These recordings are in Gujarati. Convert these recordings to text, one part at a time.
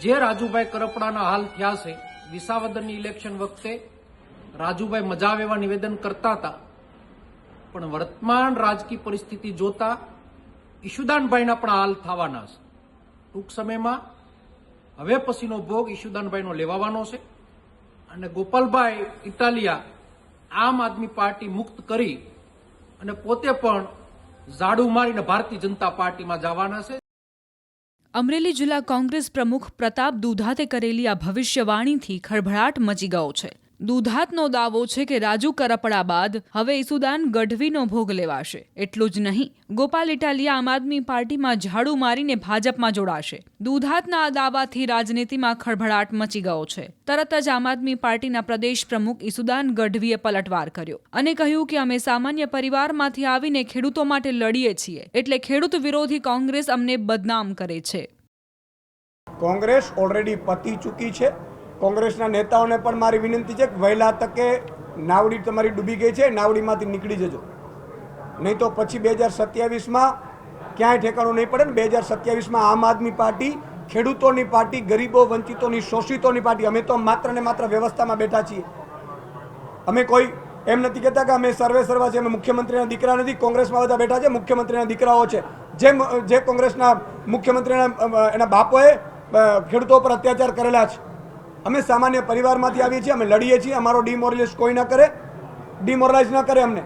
જે રાજુભાઈ કરપડાના હાલ થયા છે, વિસાવદરની ઇલેક્શન વખતે રાજુભાઈ મજા આવે એવા નિવેદન કરતા હતા, પણ વર્તમાન રાજકીય પરિસ્થિતિ જોતા ઈશુદાનભાઈના પણ હાલ થવાના છે. ટૂંક સમયમાં હવે પછીનો ભોગ ઈશુદાનભાઈનો લેવાનો છે અને ગોપાલભાઈ ઇટાલિયા આમ આદમી પાર્ટી મુક્ત કરી અને પોતે પણ ઝાડુ મારીને ભારતીય જનતા પાર્ટીમાં જવાના છે. અમરેલી જિલ્લા કોંગ્રેસ પ્રમુખ પ્રતાપ દુધાતે કરેલી આ ભવિષ્યવાણીથી ખળભળાટ મચી ગયો છે. દુધાતનો દાવો છે કે રાજુ કરપડા બાદ હવે ઈસુદાન ગઢવીનો ભોગ લેવાશે. એટલું જ નહીં, ગોપાલ ઇટાલિયા આમ આદમી પાર્ટીમાં ઝાડુ મારીને ભાજપમાં જોડાશે. દુધાતના આ દાવાથી રાજનીતિમાં ખળભળાટ મચી ગયો છે. તરત જ આમ આદમી પાર્ટીના પ્રદેશ પ્રમુખ ઈસુદાન ગઢવીએ પલટવાર કર્યો અને કહ્યું કે અમે સામાન્ય પરિવારમાંથી આવીને ખેડૂતો માટે લડીએ છીએ, એટલે ખેડૂત વિરોધી કોંગ્રેસ અમને બદનામ કરે છે. કોંગ્રેસ ઓલરેડી પતી ચૂકી છે. કોંગ્રેસના નેતાઓને પણ મારી વિનંતી છે કે વહેલા તકે નાવડી તમારી ડૂબી ગઈ છે, નાવડીમાંથી નીકળી જજો, નહીં તો પછી 2027માં ક્યાંય ઠેકાણું નહીં પડે ને. 2027માં આમ આદમી પાર્ટી ખેડૂતોની પાર્ટી, ગરીબો, વંચિતોની, શોષિતોની પાર્ટી. અમે તો માત્ર ને માત્ર વ્યવસ્થામાં બેઠા છીએ. અમે કોઈ એમ નથી કહેતા કે અમે સર્વે સર્વા છે, અમે મુખ્યમંત્રીના દીકરા નથી. કોંગ્રેસમાં બધા બેઠા છે, મુખ્યમંત્રીના દીકરાઓ છે. જે કોંગ્રેસના મુખ્યમંત્રીના એના બાપોએ ખેડૂતો પર અત્યાચાર કરેલા છે. અમે સામાન્ય પરિવારમાંથી આવીએ છીએ, અમે લડીએ છીએ. અમારો ડિમોરલાઇઝ કોઈ ન કરે, ડિમોરલાઇઝ ન કરે અમને.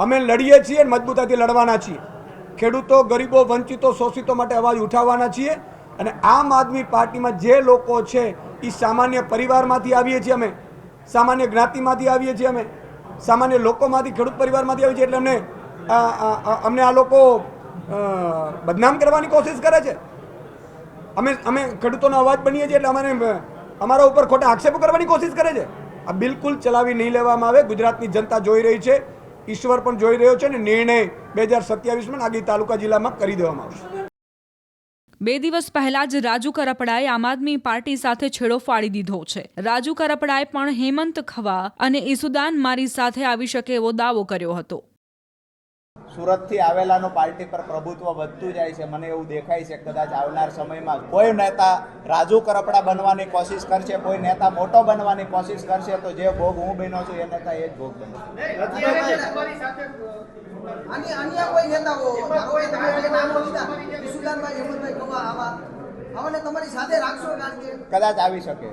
અમે લડીએ છીએ અને મજબૂતાઈથી લડવાના છીએ. ખેડૂતો, ગરીબો, વંચિતો, શોષિતો માટે અવાજ ઉઠાવવાના છીએ. અને આમ આદમી પાર્ટીમાં જે લોકો છે એ સામાન્ય પરિવારમાંથી આવીએ છીએ, અમે સામાન્ય જ્ઞાતિમાંથી આવીએ છીએ, અમે સામાન્ય લોકોમાંથી, ખેડૂત પરિવારમાંથી આવીએ છીએ. એટલે અમને આ લોકો બદનામ કરવાની કોશિશ કરે છે. અમે ખેડૂતોનો અવાજ બનીએ છીએ એટલે અમારા ઉપર ખોટા આક્ષેપો કરવાની કોશિશ કરે છે. આ બિલકુલ ચલાવી નહીં લેવામાં આવે. ગુજરાતની જનતા જોઈ રહી છે, ઈશ્વર પણ જોઈ રહ્યો છે અને નિર્ણય 2027માં નાગી તાલુકા જિલ્લામાં કરી દેવામાં આવશે. 2 દિવસ પહેલા જ રાજુ કરપડાએ આમ આદમી પાર્ટી સાથે છેડો ફાડી દીધો છે. રાજુ કરપડાએ પણ હેમંત ખવા અને ઈસુદાન મારી સાથે આવી શકે એવો દાવો કર્યો હતો. સુરતથી આવેલાનું પાર્ટી પર પ્રભુત્વ વધતું જાય છે. મને એવું દેખાય છે કદાચ આવનાર સમયમાં કોઈ નેતા રાજુ કરપડા બનવાની કોશિશ કરશે, કોઈ નેતા મોટો બનવાની કોશિશ કરશે, તો જે ભોગ હું બન્યો છું એ નેતા એ જ ભોગ બનશે. કદાચ આવી શકે.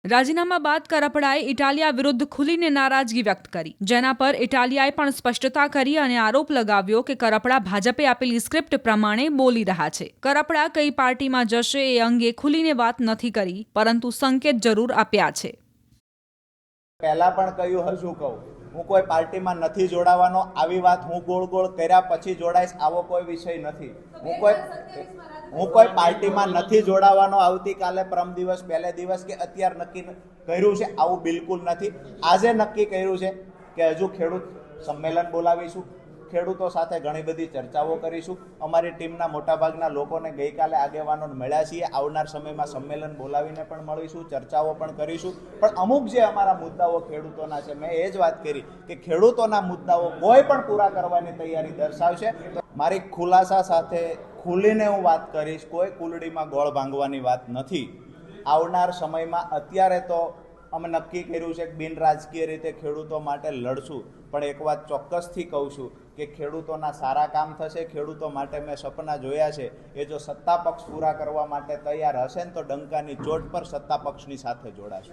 રાજીનામા બાદ કરપડાએ ઇટાલિયા વિરુદ્ધ ખુલીને નારાજગી વ્યક્ત કરી, જેના પર ઇટાલિયાએ પણ સ્પષ્ટતા કરી અને આરોપ લગાવ્યો કે કરપડા ભાજપે આપેલી સ્ક્રિપ્ટ પ્રમાણે બોલી રહ્યા છે. કરપડા કઈ પાર્ટીમાં જશે એ અંગે ખુલીને વાત નથી કરી, પરંતુ સંકેત જરૂર આપ્યા છે. પહેલા પણ કહ્યું, હજુ કહું, હું કોઈ પાર્ટીમાં નથી જોડાવાનો. આવી વાત હું ગોળ ગોળ કર્યા પછી જોડાઈશ આવો કોઈ વિષય નથી. હું કોઈ પાર્ટીમાં નથી જોડાવાનો. આવતીકાલે, પરમ દિવસ, પહેલે દિવસ કે અત્યારે નક્કી કર્યું છે આવું બિલકુલ નથી. આજે નક્કી કર્યું છે કે હજુ ખેડૂત સંમેલન બોલાવીશું, ખેડૂતો સાથે ઘણી બધી ચર્ચાઓ કરીશું. અમારી ટીમના મોટાભાગના લોકોને ગઈકાલે આગેવાનોને મળ્યા છીએ. આવનાર સમયમાં સંમેલન બોલાવીને પણ મળીશું, ચર્ચાઓ પણ કરીશું. પણ અમુક જે અમારા મુદ્દાઓ ખેડૂતોના છે, મેં એ જ વાત કરી કે ખેડૂતોના મુદ્દાઓ કોઈ પણ પૂરા કરવાની તૈયારી દર્શાવશે. મારી ખુલાસા સાથે ખુલીને હું વાત કરીશ, કોઈ કુલડીમાં ગોળ ભાંગવાની વાત નથી. આવનાર સમયમાં અત્યારે તો અમે નક્કી કર્યું છે કે બિન રાજકીય રીતે ખેડૂતો માટે લડશું. પણ એક વાત ચોક્કસથી કહું છું કે ખેડૂતોના સારા કામ થશે. ખેડૂતો માટે મેં સપના જોયા છે, એ જો સત્તા પક્ષ પૂરા કરવા માટે તૈયાર હશે ને તો ડંકાની ચોટ પર સત્તા પક્ષની સાથે જોડાશે.